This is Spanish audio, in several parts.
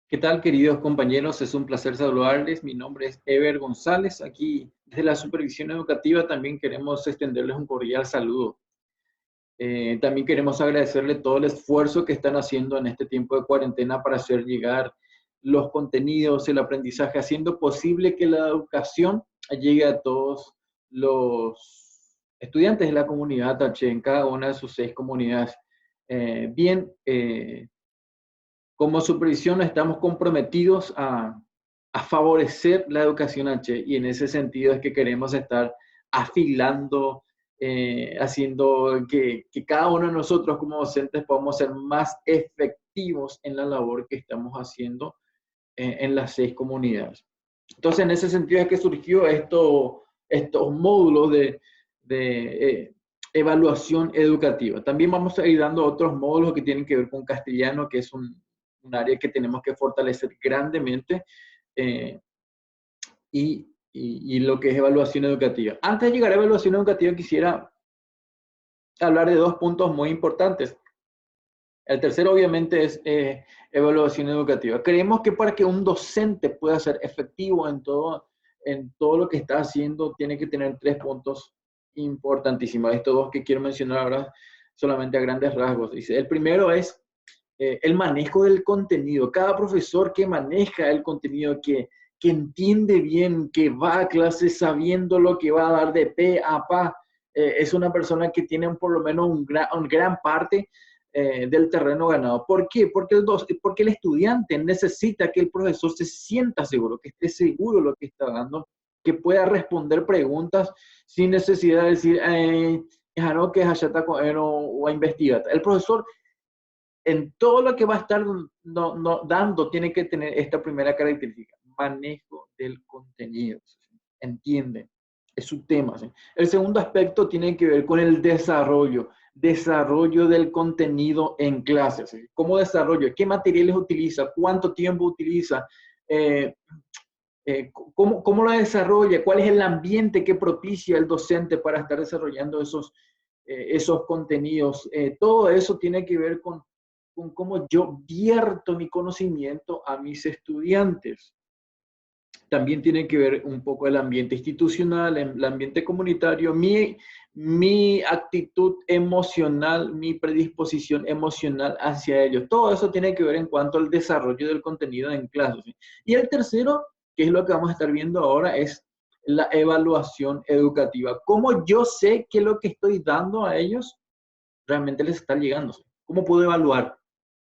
¿Qué tal, queridos compañeros? Es un placer saludarles. Mi nombre es Ever González. Aquí, desde la Supervisión Educativa, también queremos extenderles un cordial saludo. También queremos agradecerle todo el esfuerzo que están haciendo en este tiempo de cuarentena para hacer llegar los contenidos, el aprendizaje, haciendo posible que la educación llegue a todos los estudiantes de la comunidad Taché, en cada una de sus 6 comunidades. Bien, como supervisión estamos comprometidos a favorecer la educación H y en ese sentido es que queremos estar afilando, haciendo que cada uno de nosotros como docentes podamos ser más efectivos en la labor que estamos haciendo en las 6 comunidades. Entonces, en ese sentido es que surgió estos módulos de evaluación educativa. También vamos a ir dando otros módulos que tienen que ver con castellano, que es un área que tenemos que fortalecer grandemente, eh, y lo que es evaluación educativa. Antes de llegar a evaluación educativa, quisiera hablar de 2 puntos muy importantes. El tercero, obviamente, es evaluación educativa. Creemos que para que un docente pueda ser efectivo en todo lo que está haciendo, tiene que tener 3 puntos importantísimos. Estos 2 que quiero mencionar ahora solamente a grandes rasgos. Dice, el primero es el manejo del contenido. Cada profesor que maneja el contenido, que entiende bien, que va a clases sabiendo lo que va a dar de pe a pa, es una persona que tiene por lo menos un gran parte del terreno ganado. ¿Por qué? Porque el estudiante necesita que el profesor se sienta seguro, que esté seguro de lo que está dando, que pueda responder preguntas sin necesidad de decir, que o a investigar. El profesor en todo lo que va a estar dando tiene que tener esta primera característica, manejo del contenido. Entiende, es su tema. ¿Sí? El segundo aspecto tiene que ver con el desarrollo del contenido en clases. ¿Sí? ¿Cómo desarrollo? ¿Qué materiales utiliza? ¿Cuánto tiempo utiliza? ¿Cómo lo desarrolla? ¿Cuál es el ambiente que propicia el docente para estar desarrollando esos contenidos? Todo eso tiene que ver con cómo yo vierto mi conocimiento a mis estudiantes. También tiene que ver un poco el ambiente institucional, el ambiente comunitario, mi actitud emocional, mi predisposición emocional hacia ellos. Todo eso tiene que ver en cuanto al desarrollo del contenido en clases. ¿Sí? Y el tercero, que es lo que vamos a estar viendo ahora, es la evaluación educativa. ¿Cómo yo sé que lo que estoy dando a ellos realmente les está llegando? ¿Cómo puedo evaluar?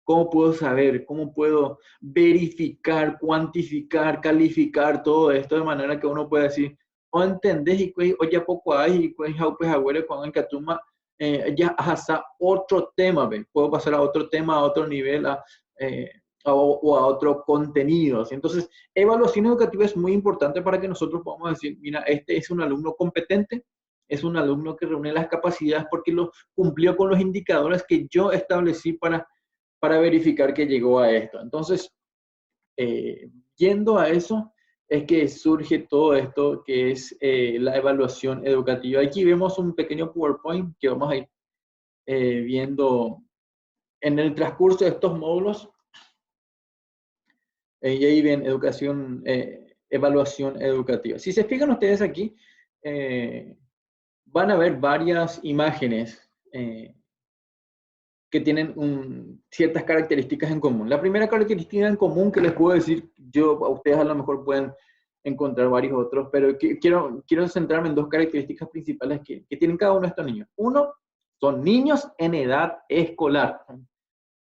¿Cómo puedo saber? ¿Cómo puedo verificar, cuantificar, calificar todo esto de manera que uno pueda decir, o entendés y o ya poco hay, y pues agüero con el catuma, ya hasta otro tema, ¿ven? Puedo pasar a otro tema, a otro nivel, o a otro contenido. Entonces, evaluación educativa es muy importante para que nosotros podamos decir, mira, este es un alumno competente, es un alumno que reúne las capacidades porque lo cumplió con los indicadores que yo establecí para verificar que llegó a esto. Entonces, yendo a eso, es que surge todo esto que es la evaluación educativa. Aquí vemos un pequeño PowerPoint que vamos a ir viendo en el transcurso de estos módulos. Y ahí ven evaluación educativa. Si se fijan ustedes aquí, van a ver varias imágenes que tienen ciertas características en común. La primera característica en común que les puedo decir, a ustedes a lo mejor pueden encontrar varios otros, pero quiero centrarme en 2 características principales que tienen cada uno de estos niños. Uno, son niños en edad escolar.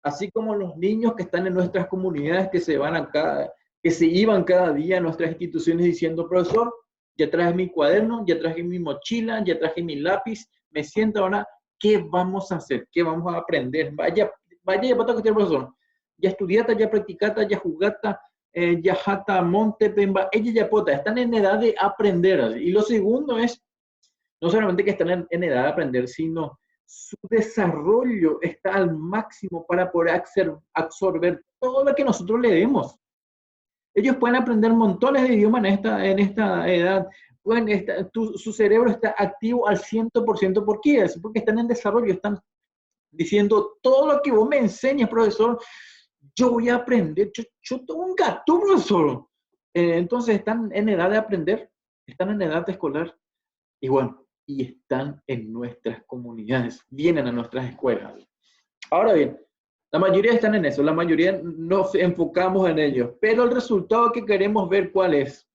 Así como los niños que están en nuestras comunidades que se iban cada día a nuestras instituciones diciendo, profesor, ya traje mi cuaderno, ya traje mi mochila, ya traje mi lápiz, me siento ahora. ¿Qué vamos a hacer? ¿Qué vamos a aprender? Vaya, para que profesor. Ya estudiata, ya practicata, ya jugata, ya jata, monte, pemba, ella ya pota. Están en edad de aprender. Y lo segundo es, no solamente que están en edad de aprender, sino su desarrollo está al máximo para poder absorber todo lo que nosotros le demos. Ellos pueden aprender montones de idiomas en esta edad. Su cerebro está activo al 100%. ¿Por qué? Porque están en desarrollo, están diciendo todo lo que vos me enseñas, profesor, yo voy a aprender, yo tengo un gato, profesor. Entonces están en edad de aprender, están en edad de escolar, y bueno, y están en nuestras comunidades, vienen a nuestras escuelas. Ahora bien, la mayoría están en eso, la mayoría nos enfocamos en ellos, pero el resultado que queremos ver, ¿cuál es?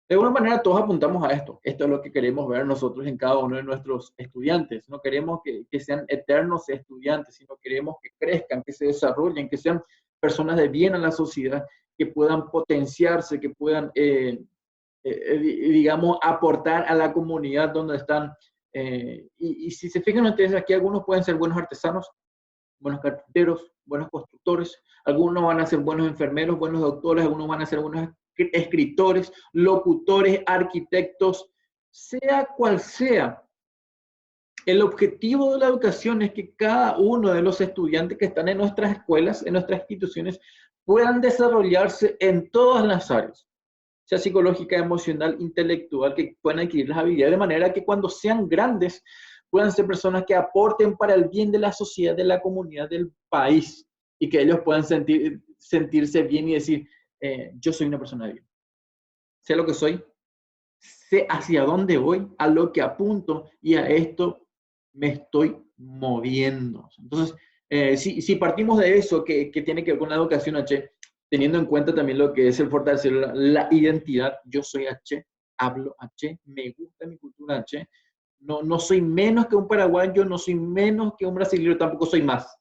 De alguna manera todos apuntamos a esto. Esto es lo que queremos ver nosotros en cada uno de nuestros estudiantes. No queremos que sean eternos estudiantes, sino queremos que crezcan, que se desarrollen, que sean personas de bien a la sociedad, que puedan potenciarse, que puedan, digamos, aportar a la comunidad donde están. Y si se fijan ustedes, aquí algunos pueden ser buenos artesanos, buenos carpinteros, buenos constructores, algunos van a ser buenos enfermeros, buenos doctores, algunos van a ser buenos escritores, locutores, arquitectos, sea cual sea. El objetivo de la educación es que cada uno de los estudiantes que están en nuestras escuelas, en nuestras instituciones, puedan desarrollarse en todas las áreas, sea psicológica, emocional, intelectual, que puedan adquirir las habilidades de manera que cuando sean grandes puedan ser personas que aporten para el bien de la sociedad, de la comunidad, del país, y que ellos puedan sentirse bien y decir, yo soy una persona de bien. Sé lo que soy, sé hacia dónde voy, a lo que apunto, y a esto me estoy moviendo. Entonces, si partimos de eso, que tiene que ver con la educación H, teniendo en cuenta también lo que es el fortalecer la identidad, yo soy H, hablo H, me gusta mi cultura H, no soy menos que un paraguayo, no soy menos que un brasileño, tampoco soy más.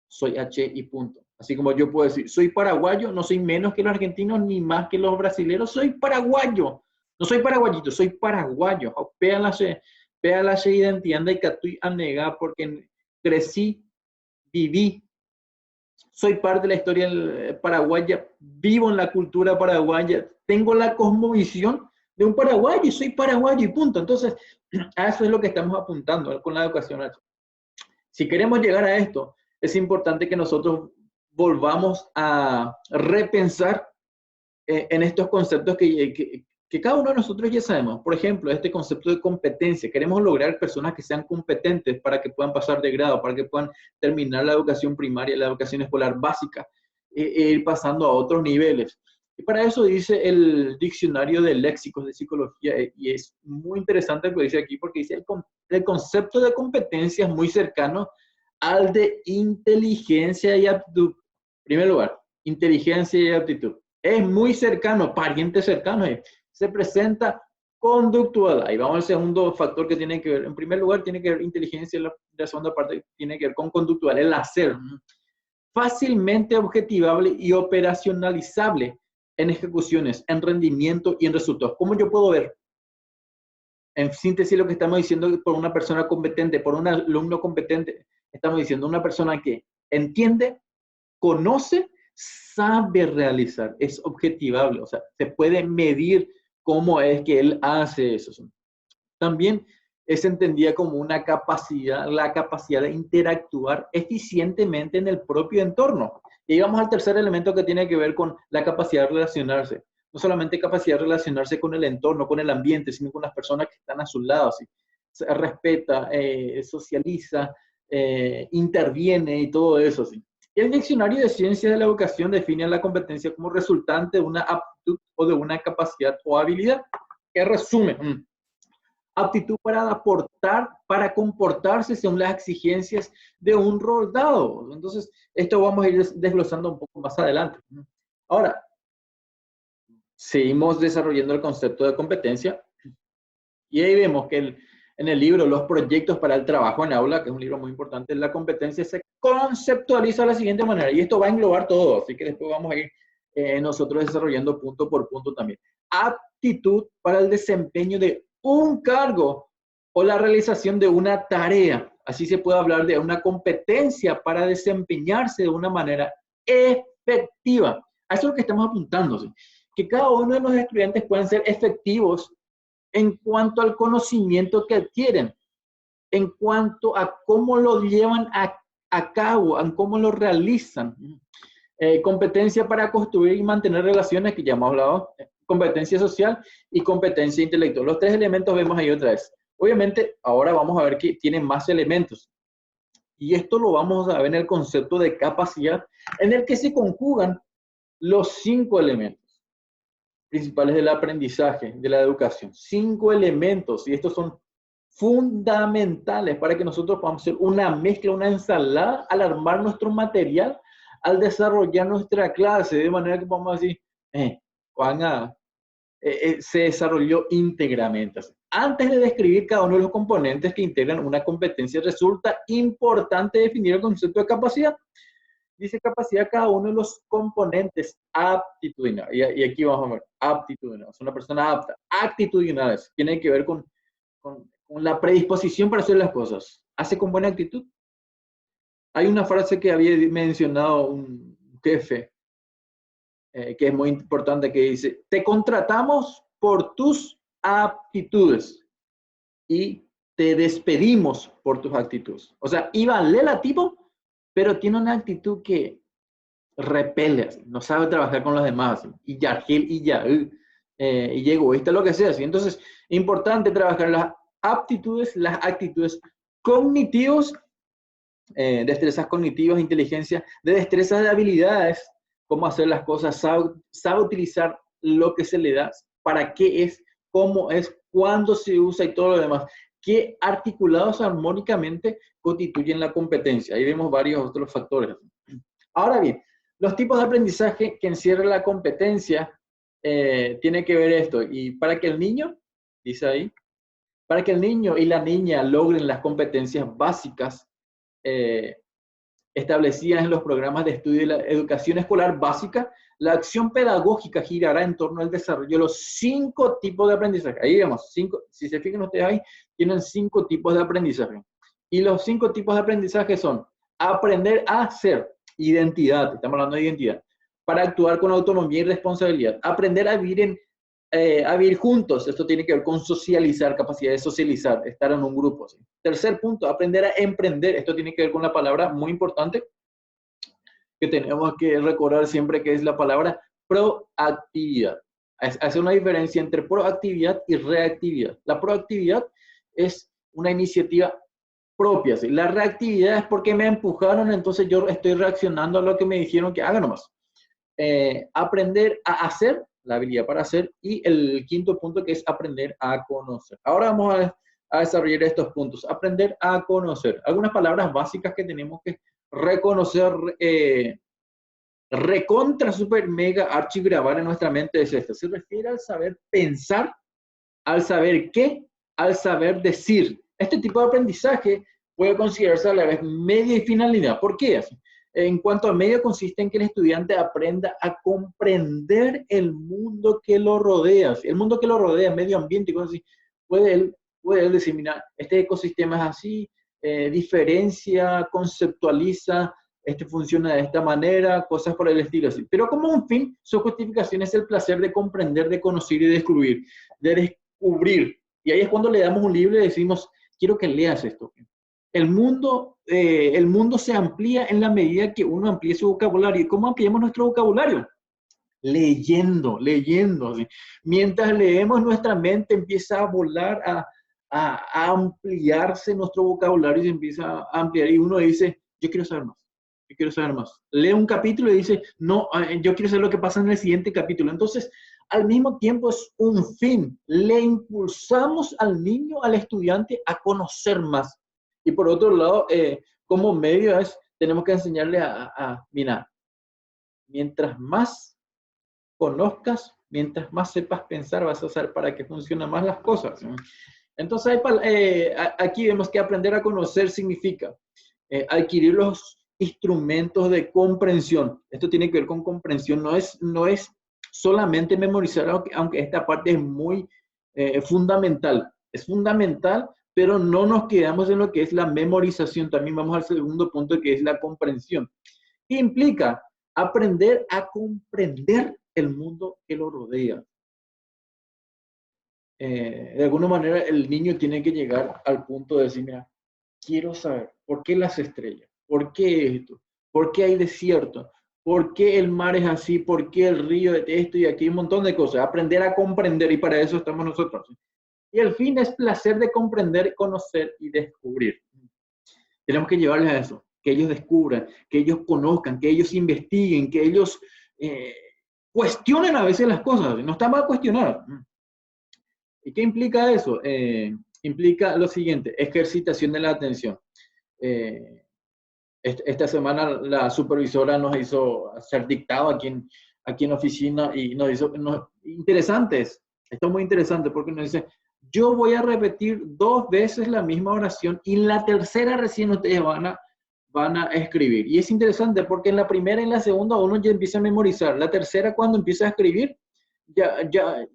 Soy H y punto. Así como yo puedo decir, soy paraguayo, no soy menos que los argentinos ni más que los brasileños, soy paraguayo. No soy paraguayito, soy paraguayo. Péala se identidad de que estoy a negar porque crecí, viví, soy parte de la historia paraguaya, vivo en la cultura paraguaya, tengo la cosmovisión de un paraguayo y soy paraguayo y punto. Entonces, a eso es lo que estamos apuntando con la educación. Si queremos llegar a esto, es importante que nosotros volvamos a repensar en estos conceptos que cada uno de nosotros ya sabemos. Por ejemplo, este concepto de competencia. Queremos lograr personas que sean competentes para que puedan pasar de grado, para que puedan terminar la educación primaria, la educación escolar básica, e ir pasando a otros niveles. Y para eso dice el diccionario de léxicos de psicología, y es muy interesante lo que dice aquí, porque dice el concepto de competencia es muy cercano al de inteligencia y aptitud. En primer lugar, inteligencia y aptitud. Es muy cercano, pariente cercano. Se presenta conductual. Ahí vamos al segundo factor que tiene que ver. En primer lugar, tiene que ver inteligencia, la segunda parte tiene que ver con conductual, el hacer. Fácilmente objetivable y operacionalizable en ejecuciones, en rendimiento y en resultados. ¿Cómo yo puedo ver? En síntesis, lo que estamos diciendo por una persona competente, por un alumno competente, estamos diciendo una persona que entiende, conoce, sabe realizar, es objetivable, o sea, se puede medir cómo es que él hace eso. También es entendida como una capacidad, la capacidad de interactuar eficientemente en el propio entorno. Y vamos al tercer elemento que tiene que ver con la capacidad de relacionarse. No solamente capacidad de relacionarse con el entorno, con el ambiente, sino con las personas que están a su lado. ¿Sí? Se respeta, socializa, interviene y todo eso. ¿Sí? Y el Diccionario de Ciencias de la Educación define la competencia como resultante de una aptitud o de una capacidad o habilidad. ¿Qué resume? Aptitud para aportar, para comportarse según las exigencias de un rol dado. Entonces, esto vamos a ir desglosando un poco más adelante. Ahora, seguimos desarrollando el concepto de competencia y ahí vemos que en el libro Los proyectos para el trabajo en aula, que es un libro muy importante, la competencia se conceptualiza de la siguiente manera, y esto va a englobar todo, así que después vamos a ir nosotros desarrollando punto por punto también. Aptitud para el desempeño de un cargo o la realización de una tarea. Así se puede hablar de una competencia para desempeñarse de una manera efectiva. A eso es lo que estamos apuntando, ¿sí? Que cada uno de los estudiantes puedan ser efectivos en cuanto al conocimiento que adquieren, en cuanto a cómo lo llevan a cabo, a cómo lo realizan. Competencia para construir y mantener relaciones, que ya hemos hablado, competencia social y competencia intelectual. Los tres elementos vemos ahí otra vez. Obviamente, ahora vamos a ver que tienen más elementos. Y esto lo vamos a ver en el concepto de capacidad, en el que se conjugan los 5 elementos principales del aprendizaje, de la educación. 5 elementos, y estos son fundamentales para que nosotros podamos hacer una mezcla, una ensalada al armar nuestro material, al desarrollar nuestra clase, de manera que podamos decir, Juan se desarrolló íntegramente. Antes de describir cada uno de los componentes que integran una competencia, resulta importante definir el concepto de capacidad. Dice capacidad cada uno de los componentes aptitudinales. Y aquí vamos a ver, aptitudinales. Una persona apta. Actitudinales. Tiene que ver con la predisposición para hacer las cosas. ¿Hace con buena actitud? Hay una frase que había mencionado un jefe, que es muy importante, que dice, te contratamos por tus aptitudes y te despedimos por tus actitudes. O sea, iba lela tipo, pero tiene una actitud que repele, no sabe trabajar con los demás, y ya, y egoísta, lo que sea. ¿Sí? Entonces, importante trabajar las aptitudes, las actitudes cognitivas, destrezas cognitivas, inteligencia, de destrezas de habilidades, cómo hacer las cosas, sabe utilizar lo que se le da, para qué es, cómo es, cuándo se usa y todo lo demás, que articulados armónicamente constituyen la competencia. Ahí vemos varios otros factores. Ahora bien, los tipos de aprendizaje que encierra la competencia, tiene que ver esto. Y para que el niño, dice ahí, para que el niño y la niña logren las competencias básicas establecidas en los programas de estudio de la educación escolar básica, la acción pedagógica girará en torno al desarrollo de los 5 tipos de aprendizaje. Ahí vemos, 5, si se fijan ustedes ahí, tienen 5 tipos de aprendizaje. Y los 5 tipos de aprendizaje son aprender a ser, identidad, estamos hablando de identidad, para actuar con autonomía y responsabilidad, aprender a vivir juntos, esto tiene que ver con socializar, capacidad de socializar, estar en un grupo. ¿Sí? Tercer punto, aprender a emprender, esto tiene que ver con la palabra muy importante que tenemos que recordar siempre, que es la palabra proactividad. Hace una diferencia entre proactividad y reactividad. La proactividad es una iniciativa propia, ¿sí? La reactividad es porque me empujaron, entonces yo estoy reaccionando a lo que me dijeron que haga nomás. Aprender a hacer, la habilidad para hacer, y el quinto punto, que es aprender a conocer. Ahora vamos a desarrollar estos puntos. Aprender a conocer. Algunas palabras básicas que tenemos que reconocer, recontra, super, mega, archigrabar en nuestra mente es esta. Se refiere al saber pensar, al saber qué, al saber decir. Este tipo de aprendizaje puede considerarse a la vez medio y finalidad. ¿Por qué? En cuanto a medio, consiste en que el estudiante aprenda a comprender el mundo que lo rodea. El mundo que lo rodea, medio ambiente, y cosas así. Puede él decir, mira, este ecosistema es así, diferencia, conceptualiza, funciona de esta manera, cosas por el estilo así. Pero como un fin, su justificación es el placer de comprender, de conocer y de descubrir. Y ahí es cuando le damos un libro y decimos, quiero que leas esto. El mundo se amplía en la medida que uno amplíe su vocabulario. ¿Y cómo ampliamos nuestro vocabulario? Leyendo. ¿Sí? Mientras leemos, nuestra mente empieza a volar, a ampliarse nuestro vocabulario, y se empieza a ampliar. Y uno dice, yo quiero saber más. Yo quiero saber más. Lee un capítulo y dice, no, yo quiero saber lo que pasa en el siguiente capítulo. Entonces, al mismo tiempo es un fin. Le impulsamos al niño, al estudiante, a conocer más. Y por otro lado, como medio tenemos que enseñarle mira, mientras más conozcas, mientras más sepas pensar, vas a saber para qué funcionan más las cosas. ¿Sí? Entonces, aquí vemos que aprender a conocer significa adquirir los instrumentos de comprensión. Esto tiene que ver con comprensión, no es solamente memorizar, aunque esta parte es muy fundamental. Es fundamental, pero no nos quedamos en lo que es la memorización. También vamos al segundo punto, que es la comprensión. ¿Qué implica? Aprender a comprender el mundo que lo rodea. De alguna manera, el niño tiene que llegar al punto de decir, mira, quiero saber por qué las estrellas, por qué esto, por qué hay desierto, por qué el mar es así, por qué el río es esto y aquí, un montón de cosas. Aprender a comprender, y para eso estamos nosotros. Y el fin es placer de comprender, conocer y descubrir. Tenemos que llevarles a eso, que ellos descubran, que ellos conozcan, que ellos investiguen, que ellos cuestionen a veces las cosas. No está mal cuestionar. ¿Y qué implica eso? Implica lo siguiente, ejercitación de la atención. Esta semana la supervisora nos hizo hacer dictado aquí en oficina y nos hizo interesantes. Esto es muy interesante porque nos dice, yo voy a repetir 2 veces la misma oración y en la tercera recién ustedes van a escribir. Y es interesante porque en la primera y en la segunda uno ya empieza a memorizar. La tercera, cuando empieza a escribir, ya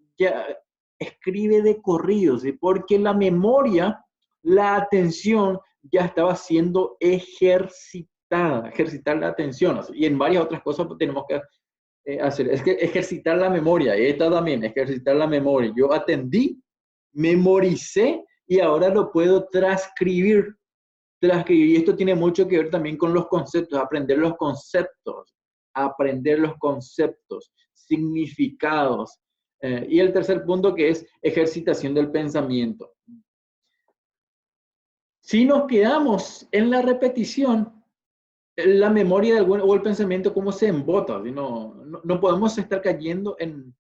escribe de corrido, ¿sí? Porque la memoria, la atención ya estaba siendo ejercitada, ejercitar la atención, ¿sí? Y en varias otras cosas tenemos que hacer. Es que ejercitar la memoria, esta también, ejercitar la memoria. Yo atendí, memoricé y ahora lo puedo transcribir. Y esto tiene mucho que ver también con los conceptos, aprender los conceptos, significados. Y el tercer punto que es ejercitación del pensamiento. Si nos quedamos en la repetición, la memoria de o el pensamiento como se embota, no podemos estar cayendo en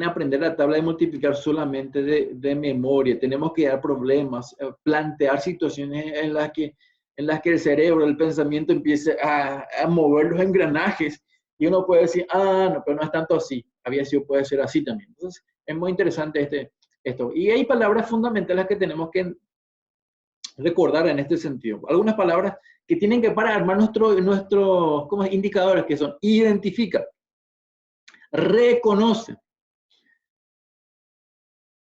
aprender la tabla de multiplicar solamente de memoria. Tenemos que dar problemas, plantear situaciones en las que el cerebro, el pensamiento empiece a mover los engranajes y uno puede decir, no, pero no es tanto así, había sido, puede ser así también. Entonces, es muy interesante esto. Y hay palabras fundamentales que tenemos que recordar en este sentido. Algunas palabras que tienen que para armar nuestros ¿cómo es? Indicadores, que son identifica, reconoce,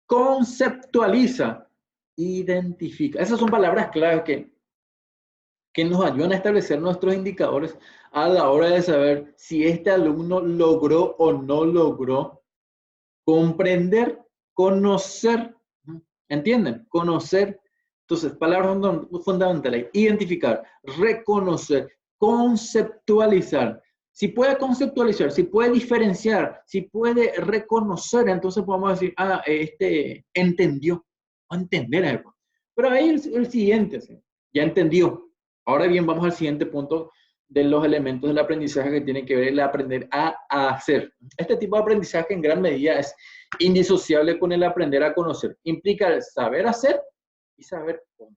conceptualiza, identifica. Esas son palabras clave que nos ayudan a establecer nuestros indicadores a la hora de saber si este alumno logró o no logró comprender, conocer. ¿Entienden? Conocer. Entonces, palabras fundamentales: identificar, reconocer, conceptualizar. Si puede conceptualizar, si puede diferenciar, si puede reconocer, entonces podemos decir, entendió, o entender algo. Pero ahí el siguiente, ¿sí? Ya entendió. Ahora bien, vamos al siguiente punto de los elementos del aprendizaje que tienen que ver el aprender a hacer. Este tipo de aprendizaje en gran medida es indisociable con el aprender a conocer. Implica el saber hacer y saber cómo.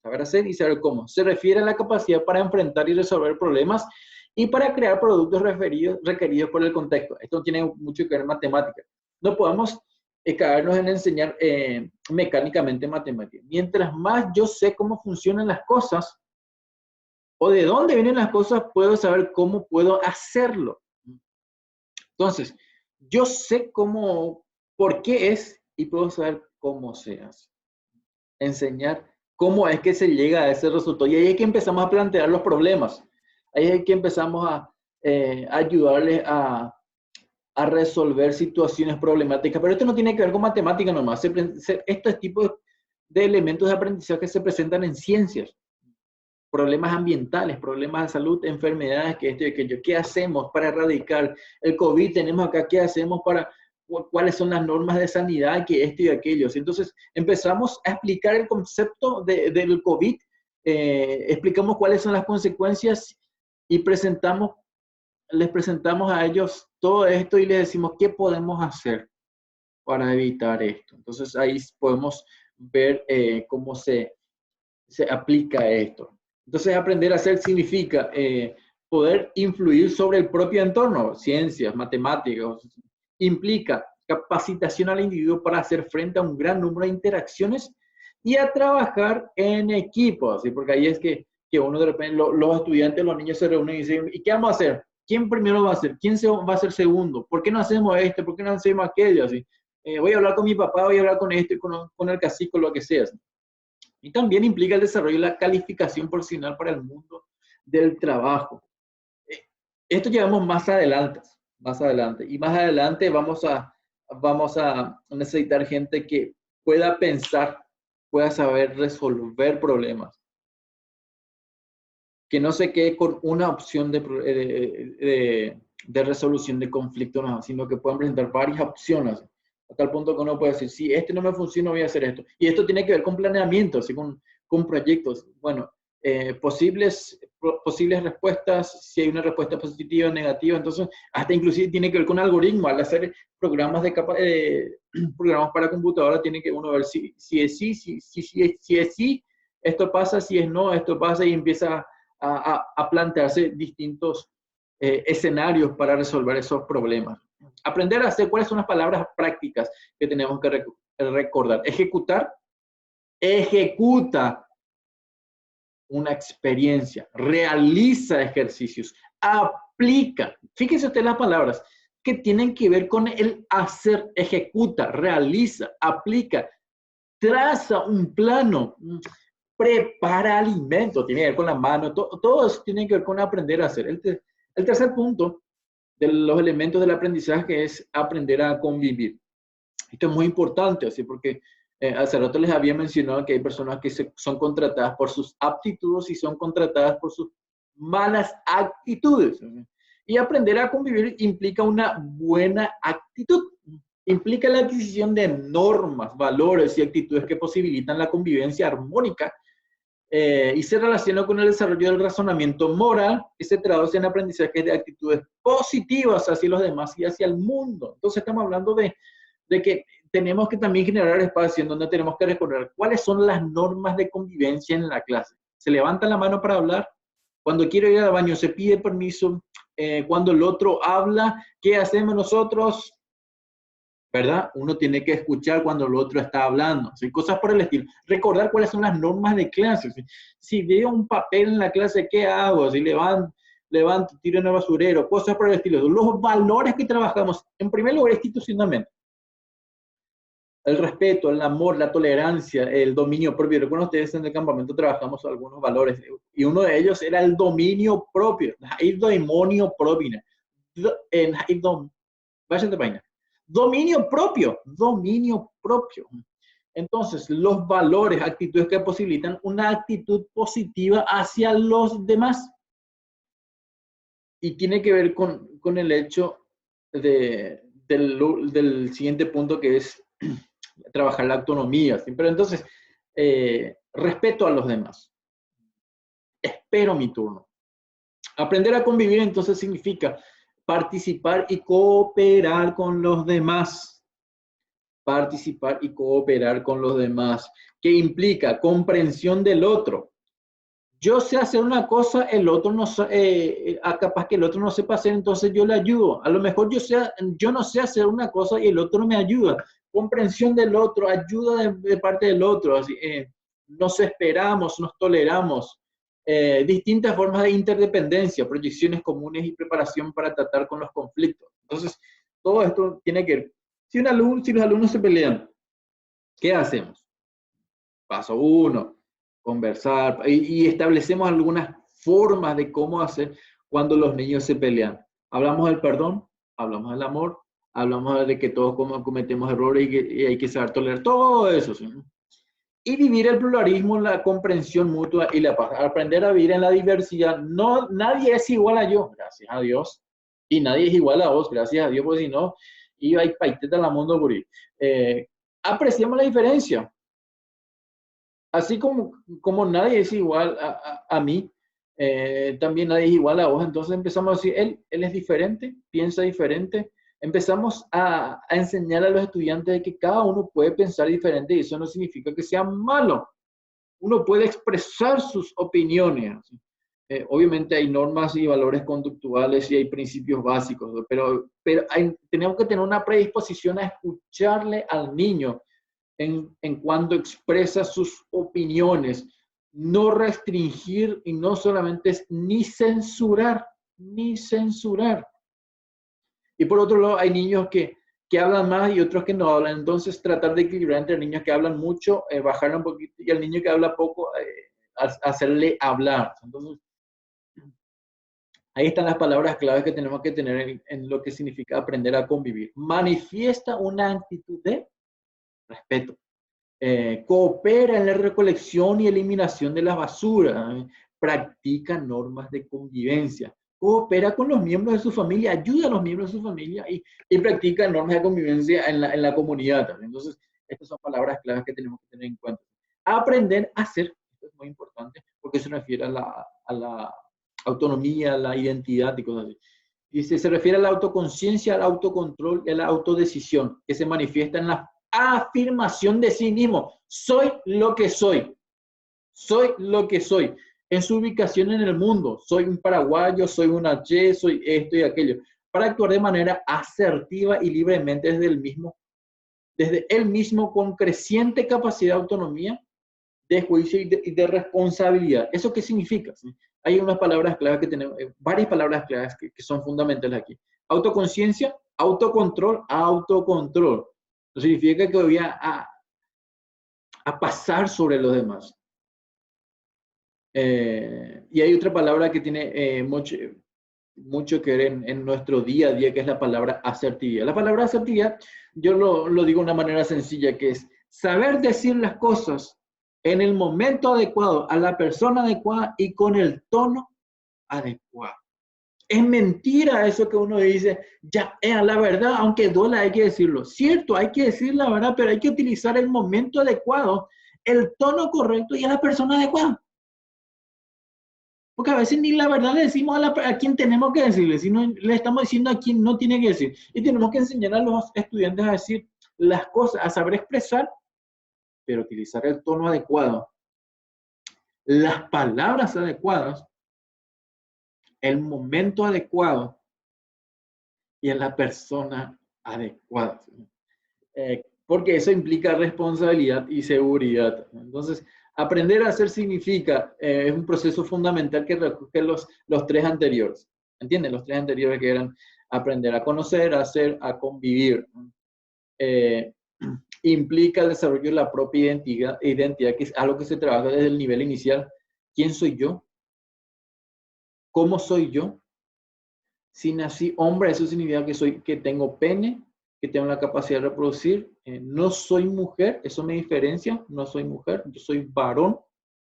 Saber hacer y saber cómo. Se refiere a la capacidad para enfrentar y resolver problemas y para crear productos requeridos por el contexto. Esto tiene mucho que ver con matemáticas. No podemos caernos en enseñar mecánicamente matemáticas. Mientras más yo sé cómo funcionan las cosas o de dónde vienen las cosas, puedo saber cómo puedo hacerlo. Entonces, yo sé por qué es y puedo saber cómo se hace. Enseñar cómo es que se llega a ese resultado. Y ahí es que empezamos a plantear los problemas. Ahí es que empezamos a ayudarles a resolver situaciones problemáticas. Pero esto no tiene que ver con matemática nomás. Estos tipos de elementos de aprendizaje se presentan en ciencias. Problemas ambientales, problemas de salud, enfermedades, que esto y aquello. ¿Qué hacemos para erradicar el COVID? Tenemos acá, ¿qué hacemos cuáles son las normas de sanidad, que esto y aquello? Entonces empezamos a explicar el concepto del COVID, explicamos cuáles son las consecuencias y les presentamos a ellos todo esto y les decimos qué podemos hacer para evitar esto. Entonces ahí podemos ver cómo se aplica esto. Entonces aprender a hacer significa poder influir sobre el propio entorno, ciencias, matemáticas. Implica capacitación al individuo para hacer frente a un gran número de interacciones y a trabajar en equipo, ¿sí? Porque ahí es que uno de repente, los estudiantes, los niños se reúnen y dicen, ¿y qué vamos a hacer? ¿Quién primero va a hacer? ¿Quién va a ser segundo? ¿Por qué no hacemos esto? ¿Por qué no hacemos aquello? ¿Sí? Voy a hablar con mi papá, voy a hablar con esto, con el cacique, lo que sea. ¿Sí? Y también implica el desarrollo de la calificación profesional para el mundo del trabajo. Esto llevamos más adelante. Y más adelante vamos a necesitar gente que pueda pensar, pueda saber resolver problemas. Que no se quede con una opción de resolución de conflicto, no, sino que puedan presentar varias opciones. A tal punto que uno puede decir, si este no me funciona, voy a hacer esto. Y esto tiene que ver con planeamiento, así con proyectos. Bueno, posibles respuestas, si hay una respuesta positiva o negativa. Entonces, hasta inclusive tiene que ver con algoritmos. Al hacer programas programas para computadora, tiene que uno ver si es sí, si es sí, esto pasa, si es no, esto pasa, y empieza a plantearse distintos escenarios para resolver esos problemas. Aprender a hacer, ¿cuáles son las palabras prácticas que tenemos que recordar? Ejecutar, ejecuta una experiencia, realiza ejercicios, aplica. Fíjense usted las palabras que tienen que ver con el hacer, ejecuta, realiza, aplica, traza un plano, prepara alimentos, tiene que ver con la mano, todo eso tiene que ver con aprender a hacer. El tercer punto de los elementos del aprendizaje es aprender a convivir. Esto es muy importante, así porque hace rato les había mencionado que hay personas que son contratadas por sus aptitudes y son contratadas por sus malas actitudes. Y aprender a convivir implica una buena actitud. Implica la adquisición de normas, valores y actitudes que posibilitan la convivencia armónica y se relaciona con el desarrollo del razonamiento moral que se traduce en aprendizaje de actitudes positivas hacia los demás y hacia el mundo. Entonces estamos hablando de que tenemos que también generar espacio en donde tenemos que recordar cuáles son las normas de convivencia en la clase. Se levanta la mano para hablar, cuando quiero ir al baño se pide permiso, cuando el otro habla, ¿qué hacemos nosotros? ¿Verdad? Uno tiene que escuchar cuando el otro está hablando, ¿sí? Cosas por el estilo. Recordar cuáles son las normas de clase. ¿Sí? Si veo un papel en la clase, ¿qué hago? Si levanto, tiro en el basurero, cosas por el estilo. Los valores que trabajamos, en primer lugar, institucionalmente. El respeto, el amor, la tolerancia, el dominio propio. Recuerden ustedes, en el campamento trabajamos algunos valores y uno de ellos era el dominio propio. El dominio propio. Vayan de vaina. Dominio propio, dominio propio. Entonces, los valores, actitudes que posibilitan una actitud positiva hacia los demás. Y tiene que ver con el hecho del siguiente punto, que es trabajar la autonomía. ¿Sí? Pero entonces, respeto a los demás. Espero mi turno. Aprender a convivir entonces significa participar y cooperar con los demás. Participar y cooperar con los demás, que implica comprensión del otro. Yo sé hacer una cosa, el otro no capaz que el otro no sepa hacer, entonces yo le ayudo. A lo mejor yo no sé hacer una cosa y el otro me ayuda. Comprensión del otro, ayuda de parte del otro. Así, nos esperamos, nos toleramos. Distintas formas de interdependencia, proyecciones comunes y preparación para tratar con los conflictos. Entonces, todo esto tiene que ver. Si los alumnos se pelean, ¿qué hacemos? Paso 1, conversar y establecemos algunas formas de cómo hacer cuando los niños se pelean. Hablamos del perdón, hablamos del amor, hablamos de que todos cometemos errores y hay que saber tolerar todo eso. ¿Sí? Y vivir el pluralismo, la comprensión mutua y la paz. Aprender a vivir en la diversidad. No, nadie es igual a yo, gracias a Dios. Y nadie es igual a vos, gracias a Dios, porque si no, iba a paiteta la mundo por apreciamos la diferencia. Así como nadie es igual a mí, también nadie es igual a vos. Entonces empezamos a decir, él es diferente, piensa diferente. Empezamos a enseñar a los estudiantes de que cada uno puede pensar diferente y eso no significa que sea malo. Uno puede expresar sus opiniones. Obviamente hay normas y valores conductuales y hay principios básicos, pero tenemos que tener una predisposición a escucharle al niño en cuanto expresa sus opiniones, no restringir y no solamente es ni censurar. Y por otro lado, hay niños que hablan más y otros que no hablan. Entonces, tratar de equilibrar entre niños que hablan mucho, bajarle un poquito, y al niño que habla poco, hacerle hablar. Entonces, ahí están las palabras claves que tenemos que tener en lo que significa aprender a convivir. Manifiesta una actitud de respeto. Coopera en la recolección y eliminación de la basura. Practica normas de convivencia. Coopera con los miembros de su familia, ayuda a los miembros de su familia y practica normas de convivencia en la comunidad también. Entonces, estas son palabras claves que tenemos que tener en cuenta. Aprender a hacer, muy importante, porque se refiere a la autonomía, a la identidad y cosas así. Dice, se refiere a la autoconciencia, al autocontrol y a la autodecisión, que se manifiesta en la afirmación de sí mismo. Soy lo que soy. Soy lo que soy. En su ubicación en el mundo. Soy un paraguayo, soy una Y, soy esto y aquello. Para actuar de manera asertiva y libremente desde él mismo con creciente capacidad de autonomía, de juicio y de responsabilidad. ¿Eso qué significa? ¿Sí? Hay unas palabras claves que tenemos, varias palabras claves que son fundamentales aquí. Autoconciencia, autocontrol, autocontrol. Eso significa que voy a pasar sobre los demás. Y hay otra palabra que tiene mucho que ver en nuestro día a día, que es la palabra asertividad. La palabra asertividad, yo lo digo de una manera sencilla, que es saber decir las cosas en el momento adecuado, a la persona adecuada y con el tono adecuado. Es mentira eso que uno dice, ya, la verdad, aunque duela, hay que decirlo. Cierto, hay que decir la verdad, pero hay que utilizar el momento adecuado, el tono correcto y a la persona adecuada. Porque a veces ni la verdad le decimos a quien tenemos que decirle, sino le estamos diciendo a quien no tiene que decir. Y tenemos que enseñar a los estudiantes a decir las cosas, a saber expresar, pero utilizar el tono adecuado, las palabras adecuadas, el momento adecuado y a la persona adecuada. Porque eso implica responsabilidad y seguridad. Entonces, aprender a hacer significa, es un proceso fundamental que recoge los tres anteriores. ¿Entienden? Los tres anteriores que eran aprender a conocer, a hacer, a convivir. Implica el desarrollo de la propia identidad, que es algo que se trabaja desde el nivel inicial. ¿Quién soy yo? ¿Cómo soy yo? Si nací hombre, eso significa que tengo pene, que tengo la capacidad de reproducir. No soy mujer, eso me diferencia, no soy mujer, yo soy varón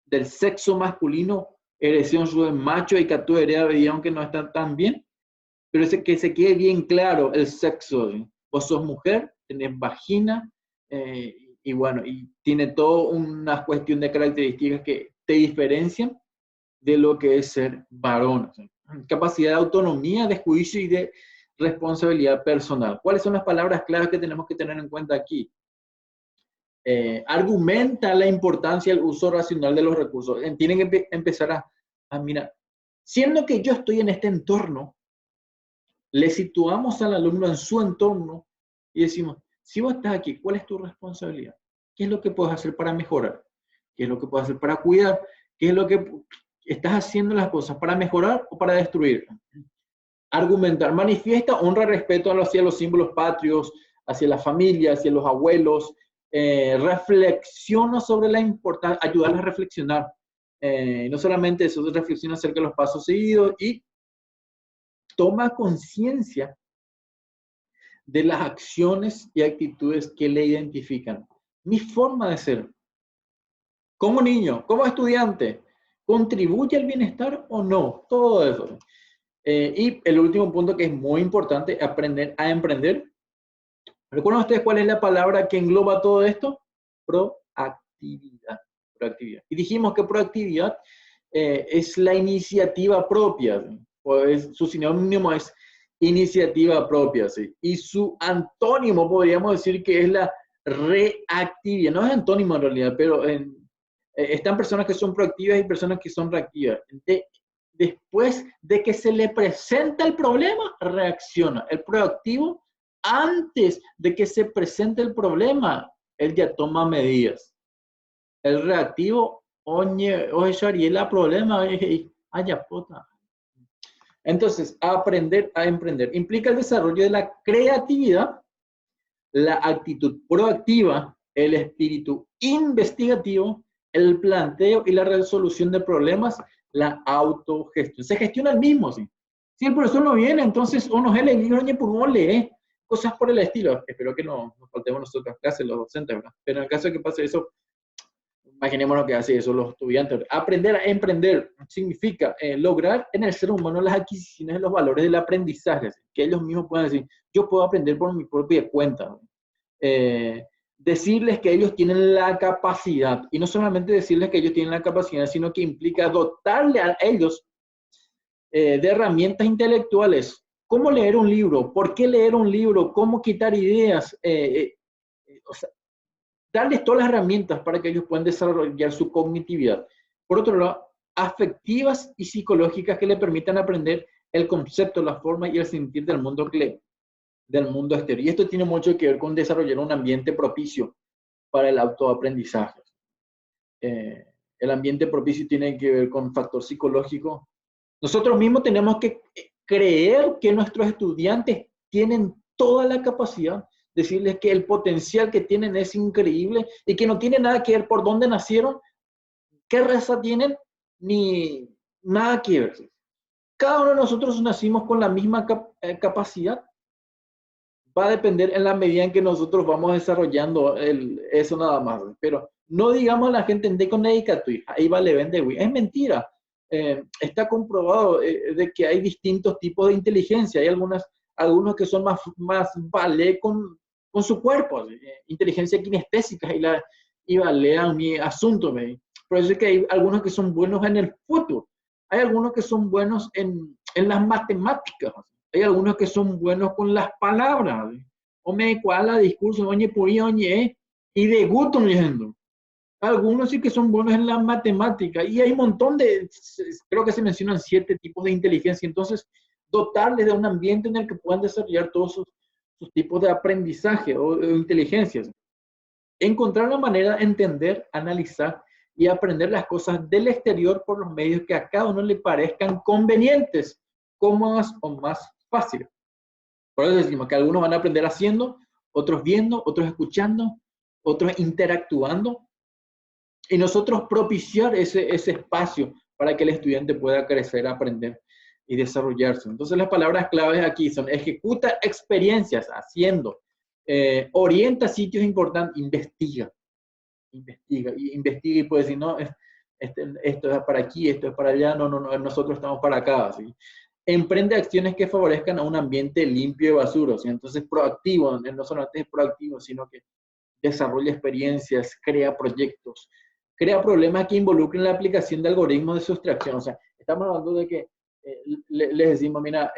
del sexo masculino, erección de macho y catú heredad, aunque no está tan bien, pero es que se quede bien claro el sexo. Vos sos mujer, tenés vagina, y bueno, y tiene toda una cuestión de características que te diferencian de lo que es ser varón. Capacidad de autonomía, de juicio y de responsabilidad personal. ¿Cuáles son las palabras claves que tenemos que tener en cuenta aquí? Argumenta la importancia del uso racional de los recursos. Tienen que empezar a mirar. Siendo que yo estoy en este entorno, le situamos al alumno en su entorno y decimos, si vos estás aquí, ¿cuál es tu responsabilidad? ¿Qué es lo que puedes hacer para mejorar? ¿Qué es lo que puedes hacer para cuidar? ¿Qué es lo que estás haciendo las cosas para mejorar o para destruir? Argumentar, manifiesta honra y respeto hacia los símbolos patrios, hacia la familia, hacia los abuelos, reflexiona sobre la importancia, ayudarles a reflexionar, no solamente eso, reflexiona acerca de los pasos seguidos y toma conciencia de las acciones y actitudes que le identifican. Mi forma de ser, como niño, como estudiante, ¿contribuye al bienestar o no? Todo eso. Y el último punto que es muy importante, aprender a emprender. ¿Recuerdan ustedes cuál es la palabra que engloba todo esto? Proactividad. Proactividad. Y dijimos que proactividad es la iniciativa propia. Pues, su sinónimo es iniciativa propia, ¿sí? Y su antónimo podríamos decir que es la reactividad. No es antónimo en realidad, pero están personas que son proactivas y personas que son reactivas. Después de que se le presenta el problema, reacciona. El proactivo, antes de que se presente el problema, él ya toma medidas. El reactivo, oye, el problema, puta. Entonces, aprender a emprender implica el desarrollo de la creatividad, la actitud proactiva, el espíritu investigativo, el planteo y la resolución de problemas, la autogestión. Se gestiona el mismo, ¿sí? Si el profesor no viene, entonces uno es el libro por uno lee, cosas por el estilo. Espero que no nos faltemos nosotros clases, los docentes, ¿verdad? Pero en el caso de que pase eso, imaginémonos que hace eso los estudiantes. Aprender a emprender significa lograr en el ser humano las adquisiciones de los valores del aprendizaje, ¿sí? Que ellos mismos puedan decir, yo puedo aprender por mi propia cuenta. decirles que ellos tienen la capacidad, y no solamente decirles que ellos tienen la capacidad, sino que implica dotarle a ellos de herramientas intelectuales. ¿Cómo leer un libro? ¿Por qué leer un libro? ¿Cómo quitar ideas? O sea, darles todas las herramientas para que ellos puedan desarrollar su cognitividad. Por otro lado, afectivas y psicológicas que le permitan aprender el concepto, la forma y el sentir del mundo exterior. Y esto tiene mucho que ver con desarrollar un ambiente propicio para el autoaprendizaje. El ambiente propicio tiene que ver con factor psicológico. Nosotros mismos tenemos que creer que nuestros estudiantes tienen toda la capacidad, decirles que el potencial que tienen es increíble y que no tiene nada que ver por dónde nacieron, qué raza tienen, ni nada que ver. Cada uno de nosotros nacimos con la misma capacidad. Va a depender en la medida en que nosotros vamos desarrollando eso nada más. Pero no digamos a la gente en ahí vale, vende, güey. Es mentira. Está comprobado de que hay distintos tipos de inteligencia. Hay algunos que son más vale con su cuerpo. Inteligencia kinestésica y vale a mi asunto. Por eso es que hay algunos que son buenos en el futuro. Hay algunos que son buenos en las matemáticas. Hay algunos que son buenos con las palabras. O me cuala discurso, oye, purí, oye, y de gusto yendo. Algunos sí que son buenos en la matemática. Y hay un montón creo que se mencionan 7 tipos de inteligencia. Entonces, dotarles de un ambiente en el que puedan desarrollar todos sus tipos de aprendizaje o inteligencias. Encontrar una manera de entender, analizar y aprender las cosas del exterior por los medios que a cada uno le parezcan convenientes, cómodas o más fáciles. Por eso decimos que algunos van a aprender haciendo, otros viendo, otros escuchando, otros interactuando, y nosotros propiciar ese espacio para que el estudiante pueda crecer, aprender y desarrollarse. Entonces las palabras claves aquí son ejecuta experiencias, haciendo, orienta sitios importantes, investiga y puede decir, no, esto es para aquí, esto es para allá, no, nosotros estamos para acá, ¿sí? Emprende acciones que favorezcan a un ambiente limpio de basura, ¿sí? Entonces proactivo, no solamente es proactivo, sino que desarrolla experiencias, crea proyectos, crea problemas que involucren la aplicación de algoritmos de sustracción. O sea, estamos hablando de que les decimos, mira,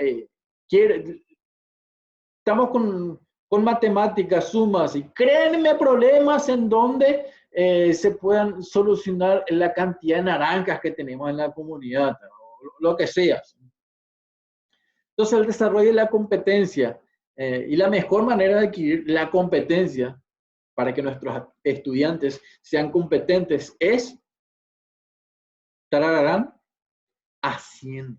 estamos con matemáticas, sumas, y créenme problemas en donde se puedan solucionar la cantidad de naranjas que tenemos en la comunidad, ¿no? Lo que sea. Entonces, el desarrollo de la competencia y la mejor manera de adquirir la competencia para que nuestros estudiantes sean competentes es tarararán, haciendo.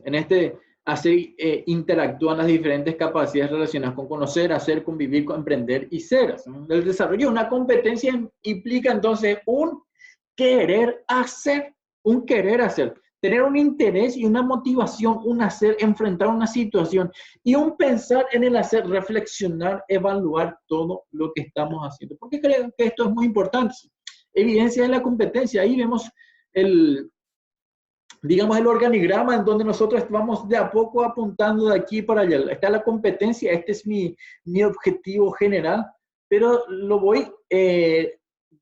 En hacer interactúan las diferentes capacidades relacionadas con conocer, hacer, convivir, emprender y ser. El desarrollo de una competencia implica entonces un querer hacer, tener un interés y una motivación, un hacer, enfrentar una situación y un pensar en el hacer, reflexionar, evaluar todo lo que estamos haciendo. ¿Por qué creo que esto es muy importante? Evidencia de la competencia. Ahí vemos digamos, el organigrama en donde nosotros vamos de a poco apuntando de aquí para allá. Está la competencia, este es mi objetivo general, pero lo voy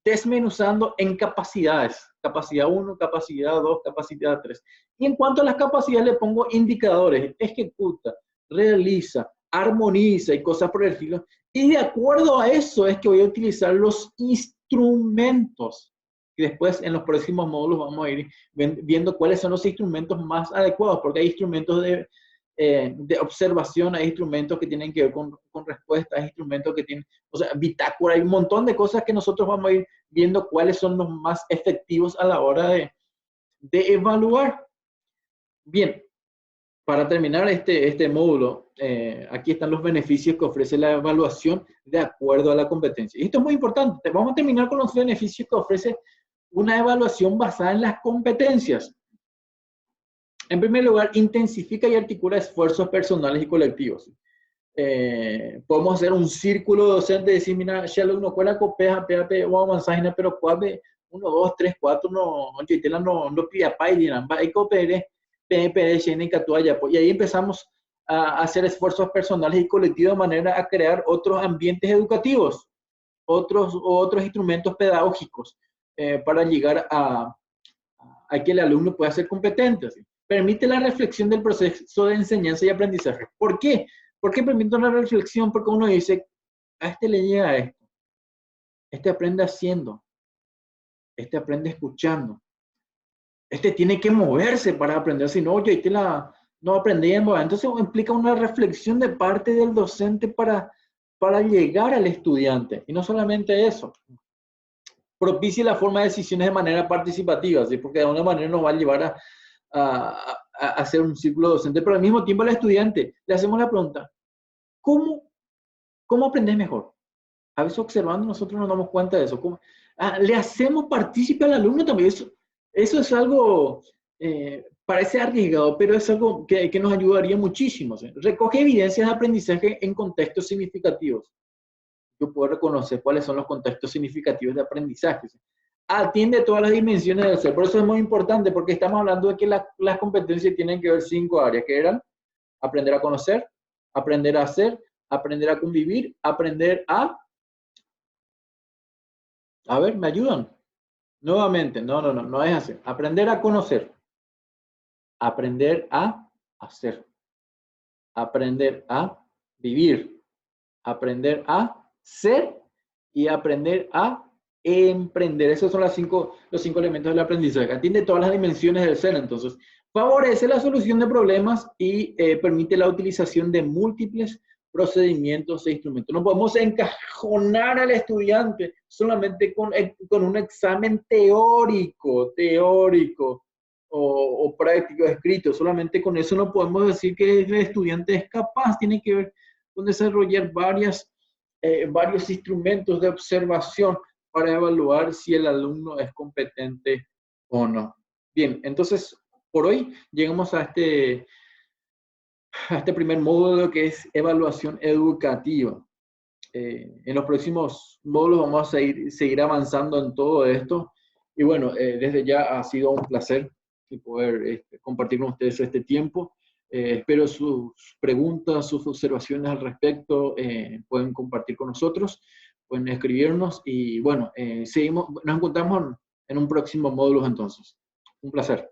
desmenuzando en capacidades. Capacidad 1, capacidad 2, capacidad 3. Y en cuanto a las capacidades le pongo indicadores, ejecuta, realiza, armoniza y cosas por el estilo. Y de acuerdo a eso es que voy a utilizar los instrumentos. Y después en los próximos módulos vamos a ir viendo cuáles son los instrumentos más adecuados, porque hay instrumentos de observación, hay instrumentos que tienen que ver con respuestas, hay instrumentos que tienen, o sea, bitácora, hay un montón de cosas que nosotros vamos a ir viendo cuáles son los más efectivos a la hora de evaluar. Bien, para terminar este módulo, aquí están los beneficios que ofrece la evaluación de acuerdo a la competencia. Y esto es muy importante. Vamos a terminar con los beneficios que ofrece una evaluación basada en las competencias. En primer lugar, intensifica y articula esfuerzos personales y colectivos. Podemos hacer un círculo docente y decir, mira, si alumno cuela copea, o avanzar, pero cuave 1, 2, 3, 4, no pide pay, dirán, va y coopere, y ahí empezamos a hacer esfuerzos personales y colectivos de manera a crear otros ambientes educativos, otros instrumentos pedagógicos para llegar a que el alumno pueda ser competente. ¿Sí? Permite la reflexión del proceso de enseñanza y aprendizaje. ¿Por qué? ¿Por qué permite una reflexión? Porque uno dice, a este le llega esto, este aprende haciendo, este aprende escuchando, este tiene que moverse para aprender, si no, oye, no aprendí en mover. Entonces implica una reflexión de parte del docente para llegar al estudiante. Y no solamente eso, propicia la forma de decisiones de manera participativa, ¿sí? Porque de alguna manera nos va a llevar a hacer un círculo docente, pero al mismo tiempo al estudiante le hacemos la pregunta, ¿cómo aprendes mejor? A veces observando nosotros nos damos cuenta de eso. Le hacemos partícipe al alumno también. Eso es algo, parece arriesgado, pero es algo que nos ayudaría muchísimo. ¿Sí? Recoge evidencias de aprendizaje en contextos significativos. Yo puedo reconocer cuáles son los contextos significativos de aprendizaje. ¿Sí? Atiende todas las dimensiones del ser. Por eso es muy importante, porque estamos hablando de que las competencias tienen que ver 5 áreas, que eran aprender a conocer, aprender a hacer, aprender a convivir, aprender a ver, ¿me ayudan? Nuevamente, no es así. Aprender a conocer, aprender a hacer, aprender a vivir, aprender a ser y aprender a emprender. Esos son los cinco elementos del aprendizaje. Atiende todas las dimensiones del ser, entonces. Favorece la solución de problemas y permite la utilización de múltiples procedimientos e instrumentos. No podemos encajonar al estudiante solamente con un examen teórico o práctico, escrito. Solamente con eso no podemos decir que el estudiante es capaz. Tiene que ver con desarrollar varios instrumentos de observación para evaluar si el alumno es competente o no. Bien, entonces, por hoy llegamos a este primer módulo que es evaluación educativa. En los próximos módulos vamos a seguir avanzando en todo esto. Y bueno, desde ya ha sido un placer poder compartir con ustedes este tiempo. Espero sus preguntas, sus observaciones al respecto, pueden compartir con nosotros, pueden escribirnos y bueno, nos encontramos en un próximo módulo entonces. Un placer.